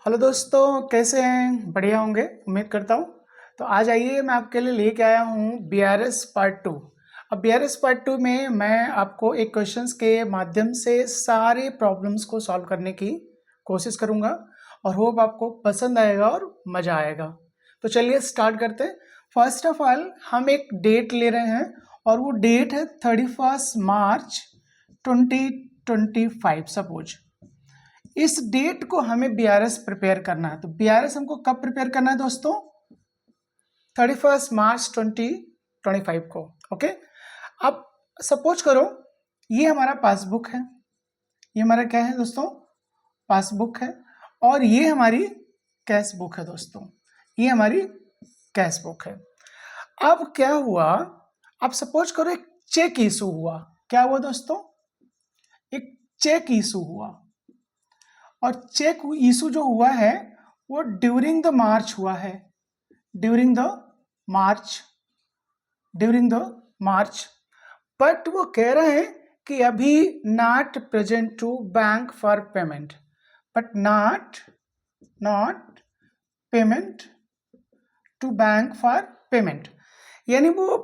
Hello दोस्तों, कैसे हैं? बढ़िया होंगे, उम्मीद करता हूँ। तो आज आइए, मैं आपके लिए लेके आया हूँ बीआरएस पार्ट 2। अब बीआरएस पार्ट 2 में मैं आपको एक क्वेश्चंस के माध्यम से सारे प्रॉब्लम्स को सॉल्व करने की कोशिश करूँगा और होप आपको पसंद आएगा और मज़ा आएगा। तो चलिए स्टार्ट करते हैं। फर्स्ट ऑफ ऑल हम एक डेट ले रहे हैं और वो डेट है 31 मार्च 2025 सपोज। इस डेट को हमें बीआरएस प्रिपेयर करना है। तो बीआरएस हमको कब प्रिपेयर करना है दोस्तों? 31 मार्च 2025 को। ओके, अब सपोज करो ये हमारा पासबुक है, ये हमारा क्या है दोस्तों? पासबुक है। और ये हमारी कैश बुक है दोस्तों, ये हमारी कैश बुक है। अब क्या हुआ, अब सपोज करो एक चेक इशू हुआ। क्या हुआ दोस्तों? एक चेक इशू हुआ, और चेक इशू जो हुआ है वो ड्यूरिंग द मार्च हुआ है, ड्यूरिंग द मार्च। बट वो कह रहे हैं कि अभी not present to bank for payment, but not payment to bank for payment, यानी वो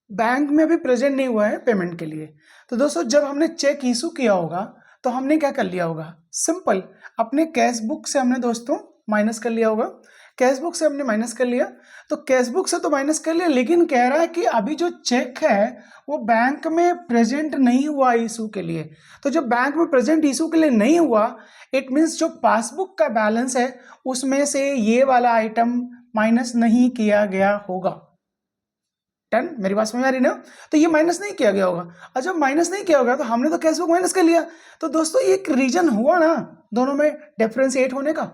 बैंक में अभी प्रेजेंट नहीं हुआ है पेमेंट के लिए। तो दोस्तों जब हमने चेक इशू किया होगा तो हमने क्या कर लिया होगा? सिंपल, अपने कैश बुक से हमने दोस्तों माइनस कर लिया होगा। कैश बुक से हमने माइनस कर लिया, तो कैश बुक से तो माइनस कर लिया, लेकिन कह रहा है कि अभी जो चेक है वो बैंक में प्रेजेंट नहीं हुआ इशू के लिए। तो जब बैंक में प्रेजेंट इशू के लिए नहीं हुआ, इट मीन्स जो पासबुक का बैलेंस है उसमें से ये वाला आइटम माइनस नहीं किया गया होगा। टन, मेरी बात समझ आ रही ना? तो ये माइनस नहीं किया गया होगा, और जब माइनस नहीं किया होगा तो हमने तो कैश बुक माइनस कर लिया। तो दोस्तों ये एक रीजन हुआ ना दोनों में डिफरेंशिएट होने का।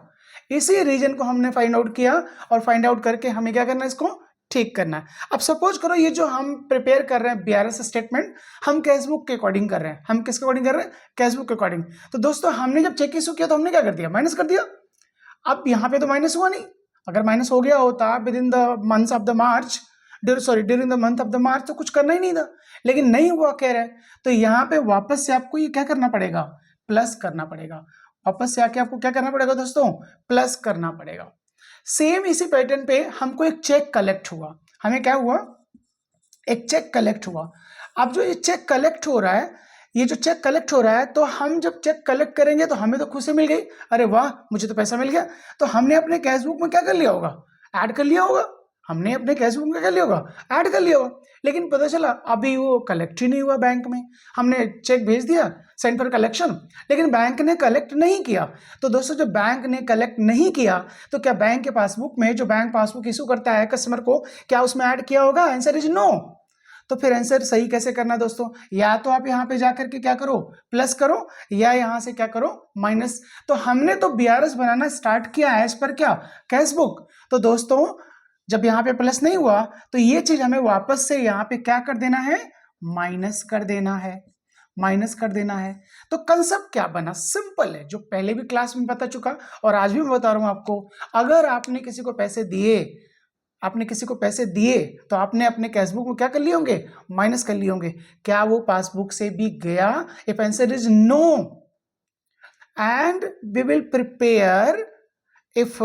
इसी रीजन को हमने फाइंड आउट किया, और फाइंड आउट करके हमें क्या करना है? इसको ठीक करना है। अब सपोज करो ये जो हम प्रिपेयर कर रहे हैं बीआरएस स्टेटमेंट, हम कैश बुक के अकॉर्डिंग कर रहे हैं। हम किसके अकॉर्डिंग कर रहे हैं? कैश बुक के अकॉर्डिंग। तो दोस्तों हमने जब चेक इशू किया तो हमने क्या कर दिया? माइनस कर दिया। अब यहाँ पे तो माइनस हुआ नहीं। अगर माइनस हो गया होता within the month of the March, during the month of the March, तो कुछ करना ही नहीं था, लेकिन नहीं हुआ कह रहे हैं। तो यहाँ पे वापस से आपको ये क्या करना पड़ेगा? प्लस करना पड़ेगा। वापस से आके आपको क्या करना पड़ेगा दोस्तों? प्लस करना पड़ेगा। सेम इसी पैटर्न पे हमको एक चेक कलेक्ट हुआ। हमें क्या हुआ? एक चेक कलेक्ट हुआ। अब जो ये चेक कलेक्ट हो रहा है, ये जो चेक कलेक्ट हो रहा है, तो हम जब चेक कलेक्ट करेंगे तो हमें तो खुशी मिल गई, अरे वाह मुझे तो पैसा मिल गया। तो हमने अपने कैश बुक में क्या कर लिया होगा? ऐड कर लिया होगा। हमने अपने कैश बुक में क्या कर लिया होगा? ऐड कर लिया होगा। लेकिन पता चला अभी वो कलेक्ट ही नहीं हुआ बैंक में। हमने चेक भेज दिया, सेंड फॉर कलेक्शन, लेकिन बैंक ने कलेक्ट नहीं किया। तो दोस्तों जब बैंक ने कलेक्ट नहीं किया तो क्या बैंक के पासबुक में, जो बैंक पासबुक इशू करता है कस्टमर को, क्या उसमें ऐड किया होगा? Answer is no. तो फिर आंसर सही कैसे करना दोस्तों? या तो आप यहां पे जाकर के क्या करो? प्लस करो, या यहां से क्या करो? माइनस। तो हमने तो बीआरएस बनाना स्टार्ट किया एज पर क्या? Cash book. तो दोस्तों जब यहाँ पे प्लस नहीं हुआ तो ये चीज हमें वापस से यहाँ पे क्या कर देना है? माइनस कर देना है, माइनस कर देना है। तो कंसेप्ट क्या बना? सिंपल है, जो पहले भी क्लास में बता चुका और आज भी मैं बता रहा हूं आपको। अगर आपने किसी को पैसे दिए, तो आपने अपने कैशबुक में क्या कर लिए होंगे? माइनस कर लिए होंगे। क्या वो पासबुक से भी गया? If answer is no, and we will prepare if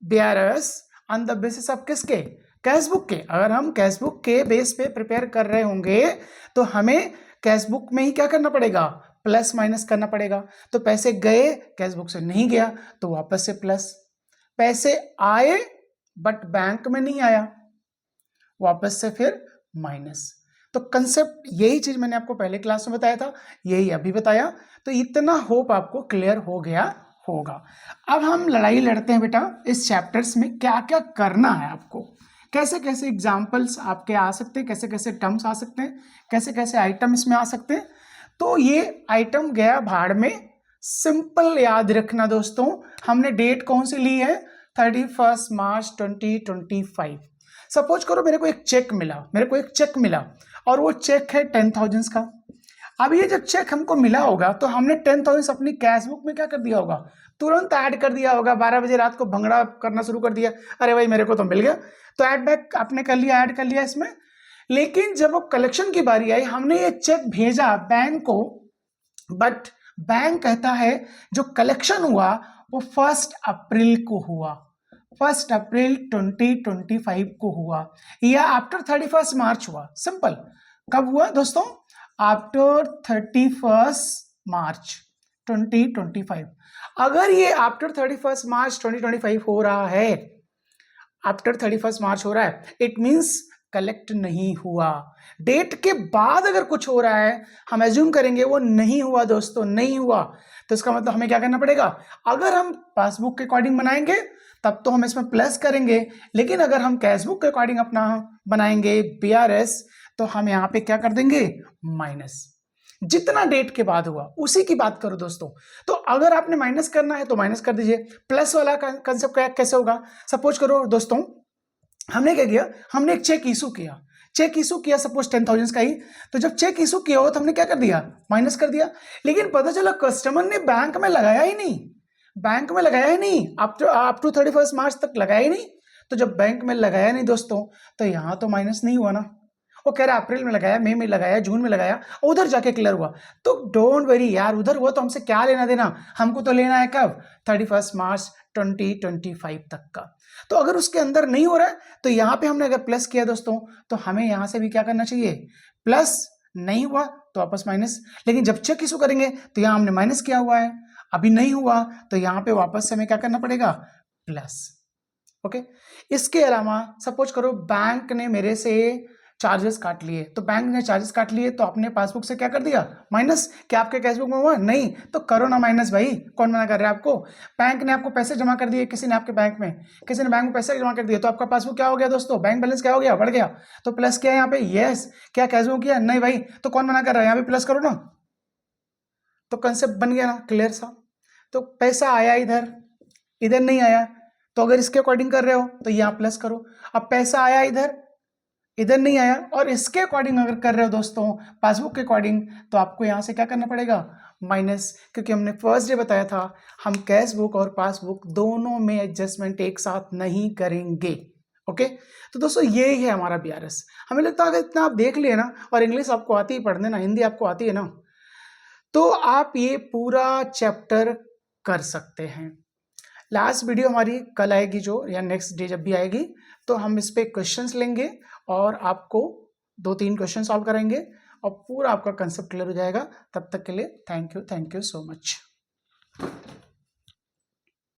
BRS on the basis of किसके? कैशबुक के। अगर हम कैशबुक के बेस पे प्रिपेयर कर रहे होंगे तो हमें कैशबुक में ही क्या करना पड़ेगा? प्लस माइनस करना पड़ेगा। तो पैसे गए, कैशबुक से नहीं गया, तो वापस से प्लस। पैसे आए बट बैंक में नहीं आया, वापस से फिर माइनस। तो कंसेप्ट यही चीज मैंने आपको पहले क्लास में बताया था, यही अभी बताया। तो इतना होप आपको क्लियर हो गया होगा। अब हम लड़ाई लड़ते हैं बेटा इस चैप्टर्स में क्या क्या करना है आपको, कैसे कैसे एग्जाम्पल्स आपके आ सकते हैं, कैसे कैसे टर्म्स आ सकते हैं, कैसे कैसे आइटम इसमें आ सकते हैं। तो ये आइटम गया भाड़ में। सिंपल याद रखना दोस्तों, हमने डेट कौन सी ली है? 31 मार्च 2025। सपोज करो मेरे को एक चेक मिला, और वो चेक है 10,000 का। अब ये जब चेक हमको मिला होगा तो हमने 10,000 अपनी कैश बुक में क्या कर दिया होगा? तुरंत ऐड कर दिया होगा। 12 बजे रात को भंगड़ा करना शुरू कर दिया, अरे भाई मेरे को तो मिल गया, तो ऐड बैक आपने कर लिया, ऐड कर लिया इसमें। लेकिन जब वो कलेक्शन की बारी आई, हमने ये चेक भेजा बैंक को, बट बैंक कहता है जो कलेक्शन हुआ वो 1 अप्रैल को हुआ, 1 अप्रैल 2025 को हुआ, या आफ्टर 31 मार्च हुआ। सिंपल। कब हुआ दोस्तों? आफ्टर 31 मार्च 2025। अगर ये आफ्टर 31 मार्च 2025 हो रहा है, आफ्टर 31 मार्च हो रहा है, इट मींस कलेक्ट नहीं हुआ। डेट के बाद अगर कुछ हो रहा है, हम एज्यूम करेंगे वो नहीं हुआ दोस्तों, नहीं हुआ, तो इसका मतलब हमें क्या करना पड़ेगा? अगर हम पासबुक के अकॉर्डिंग बनाएंगे तब तो हम इसमें प्लस करेंगे, लेकिन अगर हम कैशबुक के अकॉर्डिंग अपना बनाएंगे बीआरएस, तो हम यहाँ पे क्या कर देंगे? माइनस। जितना डेट के बाद हुआ उसी की बात करो दोस्तों। तो अगर आपने माइनस करना है तो माइनस कर दीजिए। प्लस वाला कंसेप्ट कैसे होगा? सपोज करो दोस्तों, हमने क्या किया, हमने एक चेक इशू किया, चेक इशू किया सपोज 10,000 का ही, तो जब चेक इशू किया हो तो हमने क्या कर दिया? माइनस कर दिया। लेकिन पता चला कस्टमर ने बैंक में लगाया ही नहीं, बैंक में लगाया ही नहीं, अप टू 31 मार्च तक लगाया ही नहीं। तो जब बैंक में लगाया नहीं दोस्तों, तो यहां तो माइनस नहीं हुआ ना। वो कह रहा अप्रैल में लगाया, मई में लगाया, जून में लगाया, उधर जाके क्लियर हुआ। तो डोंट वरी यार, उधर हुआ तो हमसे क्या लेना देना, हमको तो लेना है कब? 31 मार्च 2025 तक का। तो अगर उसके अंदर नहीं हो रहा है तो यहाँ पे हमने अगर प्लस किया दोस्तों, तो हमें यहाँ से भी क्या करना चाहिए? प्लस। नहीं हुआ तो वापस माइनस। लेकिन जब चेक इशू करेंगे तो यहाँ हमने माइनस किया हुआ है, अभी नहीं हुआ तो यहाँ पे वापस से हमें क्या करना पड़ेगा? प्लस। ओके। इसके अलावा सपोज करो बैंक ने मेरे से चार्जेस काट लिए, तो बैंक ने चार्जेस काट लिए तो अपने पासबुक से क्या कर दिया? माइनस। क्या आपके कैशबुक में हुआ? नहीं। तो करो ना माइनस भाई, कौन मना कर रहा है आपको? बैंक ने आपको पैसे जमा कर दिए, किसी ने आपके बैंक में, किसी ने बैंक में पैसे जमा कर दिए, तो आपका पासबुक क्या हो गया दोस्तों? बैंक बैलेंस क्या हो गया? बढ़ गया। तो प्लस किया यहाँ पे? यस। क्या कैशबुक किया? नहीं भाई। तो कौन मना कर रहा है? यहाँ पे प्लस करो ना। तो कंसेप्ट बन गया ना क्लियर सा। तो पैसा आया इधर, इधर नहीं आया, तो अगर इसके अकॉर्डिंग कर रहे हो तो यहाँ प्लस करो। अब पैसा आया इधर, इधर नहीं आया, और इसके अकॉर्डिंग अगर कर रहे हो दोस्तों पासबुक के अकॉर्डिंग, तो आपको यहाँ से क्या करना पड़ेगा? माइनस। क्योंकि हमने फर्स्ट डे बताया था हम कैश बुक और पासबुक दोनों में एडजस्टमेंट एक साथ नहीं करेंगे। ओके। तो दोस्तों ये ही है हमारा बीआरएस। हमें लगता है अगर इतना आप देख लिए ना, और इंग्लिश आपको आती है पढ़ने ना, हिंदी आपको आती है ना, तो आप ये पूरा चैप्टर कर सकते हैं। लास्ट वीडियो हमारी कल आएगी जो, या नेक्स्ट डे जब भी आएगी, तो हम इस पे क्वेश्चंस लेंगे और आपको 2-3 क्वेश्चन सॉल्व करेंगे और पूरा आपका कंसेप्ट क्लियर हो जाएगा। तब तक के लिए थैंक यू सो मच।